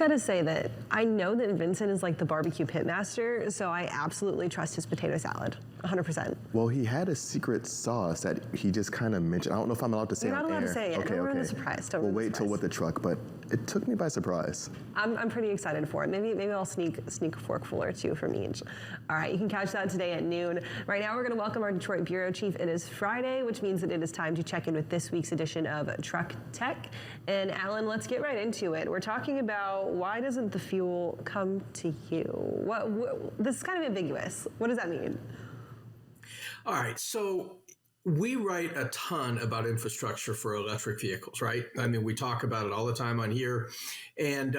got to say that I know that Vincent is like the barbecue pitmaster, so I absolutely trust his potato salad, 100%. Well, he had a secret sauce that he just kind of mentioned. I don't know if I'm allowed to say You're on not allowed air. to say it. Okay, Don't ruin okay. the surprise. We'll wait till with the truck, but it took me by surprise. I'm pretty excited for it. Maybe I'll sneak a forkful or two from each. All right, you can catch that today at noon. Right now, we're going to welcome our Detroit bureau chief. It is Friday, which means that it is time to check in with this week's edition of Truck Tech. And Alan, let's get right into it. We're talking about why doesn't the fuel come to you? This is kind of ambiguous. What does that mean? All right, so we write a ton about infrastructure for electric vehicles, right? I mean, we talk about it all the time on here. And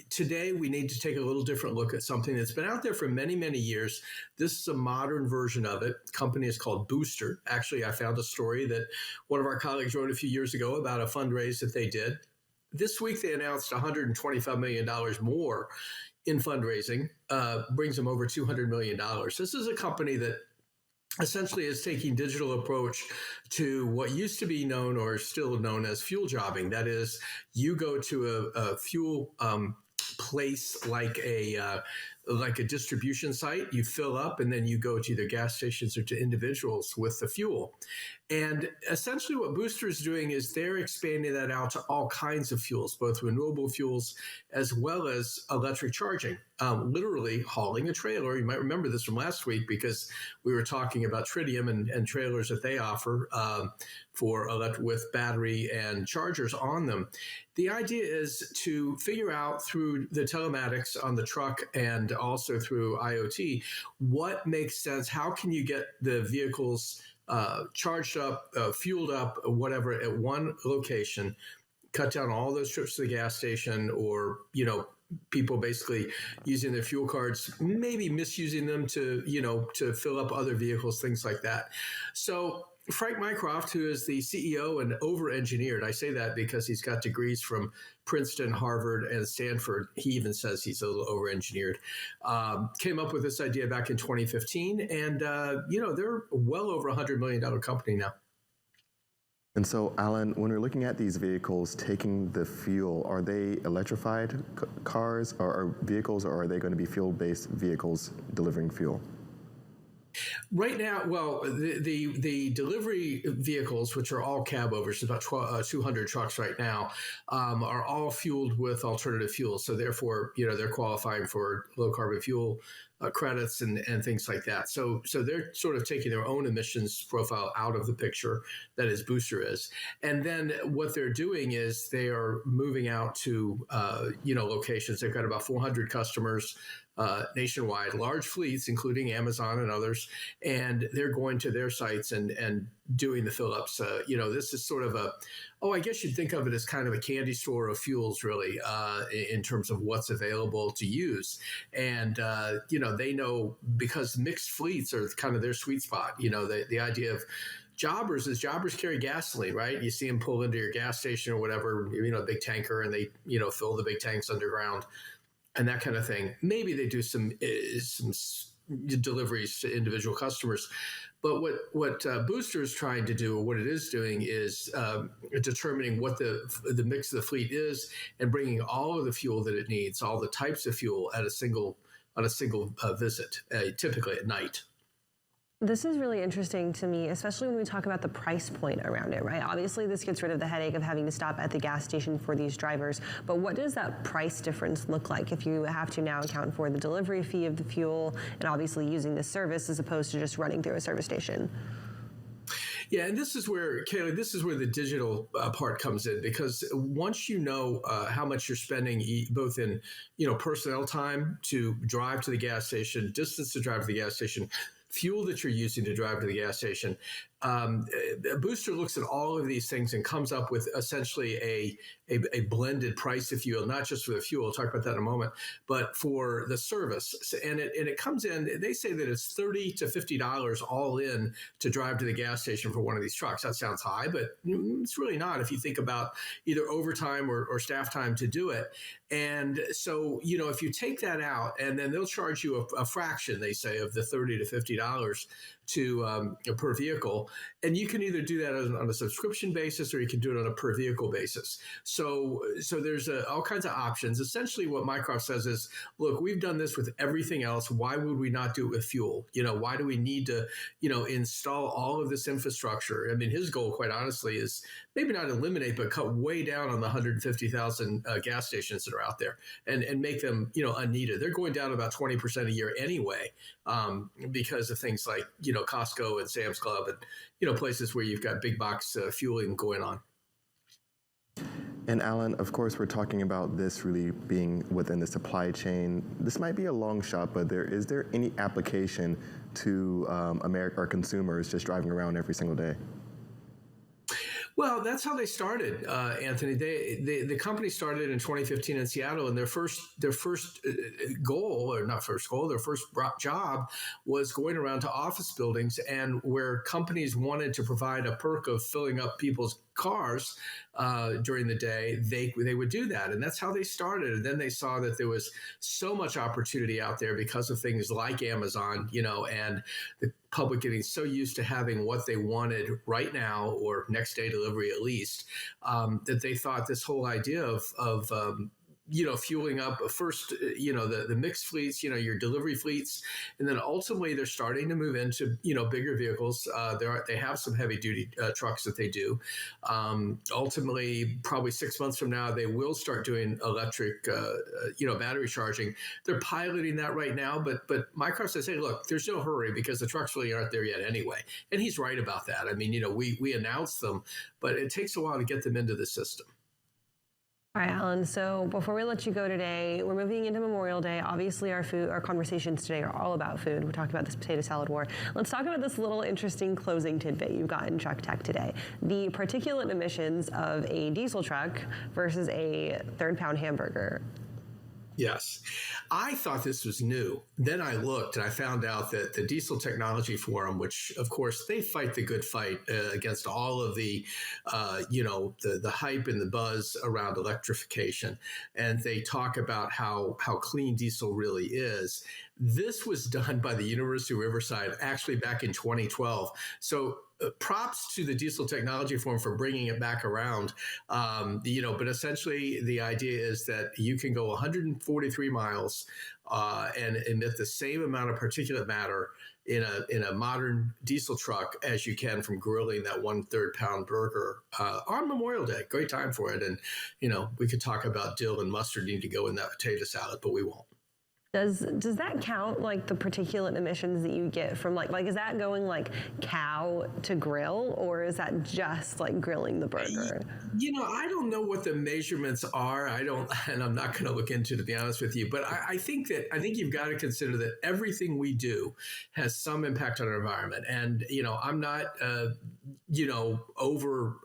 today we need to take a little different look at something that's been out there for many, many years. This is a modern version of it. The company is called Booster. Actually, I found a story that one of our colleagues wrote a few years ago about a fundraise that they did. This week, they announced $125 million more in fundraising, brings them over $200 million. This is a company that essentially is taking digital approach to what used to be known or still known as fuel jobbing. That is, you go to a fuel place like a distribution site, you fill up, and then you go to either gas stations or to individuals with the fuel. And essentially what Booster is doing is they're expanding that out to all kinds of fuels, both renewable fuels as well as electric charging, literally hauling a trailer. You might remember this from last week because we were talking about Tritium and trailers that they offer with battery and chargers on them. The idea is to figure out through the telematics on the truck and also through IoT, what makes sense. How can you get the vehicles charged up, fueled up, whatever, at one location, cut down all those trips to the gas station, or, people basically using their fuel cards, maybe misusing them to fill up other vehicles, things like that. So Frank Mycroft, who is the CEO and over-engineered, I say that because he's got degrees from Princeton, Harvard, and Stanford. He even says he's a little over-engineered. Came up with this idea back in 2015, and they're well over $100 million company now. And so, Alan, when we're looking at these vehicles taking the fuel, are they electrified cars or vehicles, or are they going to be fuel-based vehicles delivering fuel? Right now, well, the delivery vehicles, which are all cab overs, about 200 trucks right now, are all fueled with alternative fuels. So therefore, they're qualifying for low carbon fuel credits and things like that. So they're sort of taking their own emissions profile out of the picture, that is Booster is. And then what they're doing is they are moving out to, locations. They've got about 400 customers nationwide, large fleets, including Amazon and others, and they're going to their sites and doing the fill-ups. This is sort of I guess you'd think of it as kind of a candy store of fuels, really, in terms of what's available to use. And, they know, because mixed fleets are kind of their sweet spot. The idea of jobbers is jobbers carry gasoline, right? You see them pull into your gas station or whatever, a big tanker, and they, fill the big tanks underground and that kind of thing. Maybe they do some deliveries to individual customers. But what Booster is trying to do, or what it is doing, is determining what the mix of the fleet is and bringing all of the fuel that it needs, all the types of fuel on a single visit, typically at night. This is really interesting to me, especially when we talk about the price point around it, right? Obviously, this gets rid of the headache of having to stop at the gas station for these drivers, but what does that price difference look like if you have to now account for the delivery fee of the fuel and obviously using this service as opposed to just running through a service station? Yeah, and this is where, Kaylee, the digital part comes in, because once you know how much you're spending, both in personnel time to drive to the gas station, distance to drive to the gas station, fuel that you're using to drive to the gas station, Booster looks at all of these things and comes up with essentially a blended price, if you will, not just for the fuel, I'll talk about that in a moment, but for the service. And it comes in, they say that it's $30 to $50 all in to drive to the gas station for one of these trucks. That sounds high, but it's really not if you think about either overtime or staff time to do it. And so, if you take that out, and then they'll charge you a fraction, they say, of the $30 to $50 per vehicle, and you can either do that on a subscription basis or you can do it on a per vehicle basis. So there's all kinds of options. Essentially, what Mycroft says is, look, we've done this with everything else. Why would we not do it with fuel? Why do we need to install all of this infrastructure? I mean, his goal, quite honestly, is maybe not eliminate, but cut way down on the 150,000 gas stations that are out there and make them, unneeded. They're going down about 20% a year anyway, because of things like, Costco and Sam's Club and, places where you've got big box fueling going on. And Alan, of course, we're talking about this really being within the supply chain. This might be a long shot, but is there any application to America or consumers just driving around every single day? Well, that's how they started, Anthony. The company started in 2015 in Seattle, and their first goal, or not first goal, their first job was going around to office buildings, and where companies wanted to provide a perk of filling up people's cars during the day, they would do that. And that's how they started. And then they saw that there was so much opportunity out there because of things like Amazon, and the public getting so used to having what they wanted right now or next day delivery at least, that they thought this whole idea of fueling up first, the mixed fleets, your delivery fleets, and then ultimately they're starting to move into, bigger vehicles. They have some heavy duty trucks that they do. Ultimately, probably 6 months from now, they will start doing electric, battery charging. They're piloting that right now, but Mycroft says, hey, look, there's no hurry because the trucks really aren't there yet anyway. And he's right about that. I mean, we announced them, but it takes a while to get them into the system. All right, Alan, so before we let you go today, we're moving into Memorial Day. Obviously, our conversations today are all about food. We're talking about this potato salad war. Let's talk about this little interesting closing tidbit you've got in Truck Tech today. The particulate emissions of a diesel truck versus a third-pound hamburger. Yes. I thought this was new. Then I looked and I found out that the Diesel Technology Forum, which of course they fight the good fight against all of the, the hype and the buzz around electrification. And they talk about how clean diesel really is. This was done by the University of Riverside actually back in 2012. So props to the Diesel Technology Forum for bringing it back around. But essentially the idea is that you can go 143 miles and emit the same amount of particulate matter in a modern diesel truck as you can from grilling that 1/3 pound burger on Memorial Day. Great time for it. And, we could talk about dill and mustard need to go in that potato salad, but we won't. Does that count, like the particulate emissions that you get from like is that going like cow to grill, or is that just like grilling the burger? I don't know what the measurements are. And I'm not going to look into, to be honest with you. But I think you've got to consider that everything we do has some impact on our environment. And I'm not over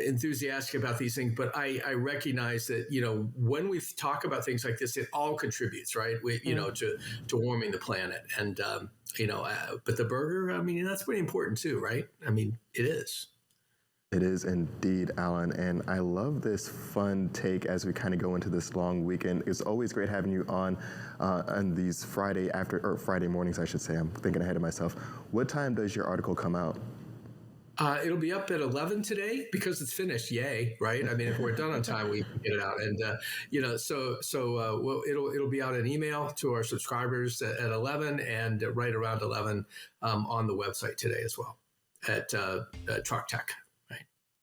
enthusiastic about these things, but I recognize that when we talk about things like this, it all contributes, right? To warming the planet, and but the burger, I mean, that's pretty important too, right? I mean, it is. It is indeed, Alan, and I love this fun take as we kind of go into this long weekend. It's always great having you on these Friday mornings, I should say. I'm thinking ahead of myself. What time does your article come out? It'll be up at 11 today because it's finished. Yay, right? I mean, if we're done on time, we can get it out. And it'll be out in email to our subscribers at 11 and right around 11 on the website today as well at Truck Tech. Right.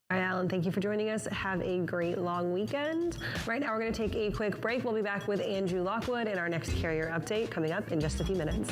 All right, Alan, thank you for joining us. Have a great long weekend. Right now, we're going to take a quick break. We'll be back with Andrew Lockwood in our next carrier update coming up in just a few minutes.